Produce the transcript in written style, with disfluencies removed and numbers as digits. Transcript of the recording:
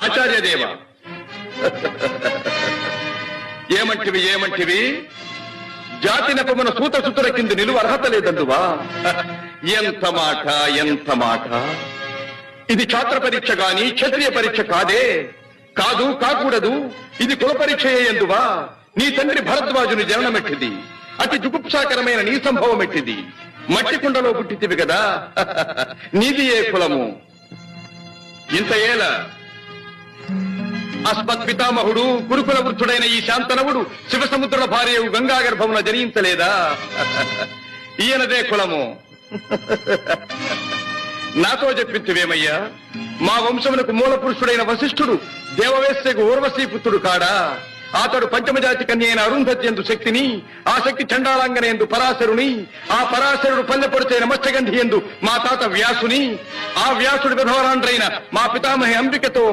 ఆచార్యదేవ ఏమంటివి జాతి నెపమున సూతసుతుల కింద నిలువ అర్హత లేదందువా? ఎంత మాట ఇది ఛాత్ర పరీక్ష గాని క్షత్రియ పరీక్ష కాదే. కాకూడదు. ఇది కుల పరీక్ష ఎందువా? నీ తండ్రి భరద్వాజుని జననమెట్టిది. అతి జుగుప్సాకరమైన నీ సంభవం ఎట్టిది. మట్టి కుండలో పుట్టితివి కదా. నీది ఏ కులము? ఇంత ఏల అస్మత్ పితామహుడు గురుకుల వృద్ధుడైన ఈ శాంతనవుడు శివసముద్రుల భార్యవు గంగా గర్భమున జనించలేదా? ఈయనదే కులము. నాతో చెప్పించువేమయ్యా? మా వంశమునకు మూల పురుషుడైన వశిష్ఠుడు దేవవేశ్యకు ఊర్వశీపుత్రుడు కాడా? అతడు పంచమజాతి కన్య అయిన అరుంధత్యందు శక్తిని, ఆ శక్తి చండాలాంగనేందు పరాశరుని, ఆ పరాశరుడు పల్లెపొడిచైన మత్స్యగంధి ఎందు మా తాత వ్యాసుని, ఆ వ్యాసుడి విధవరాండ్రైన మా పితామహి అంబికతో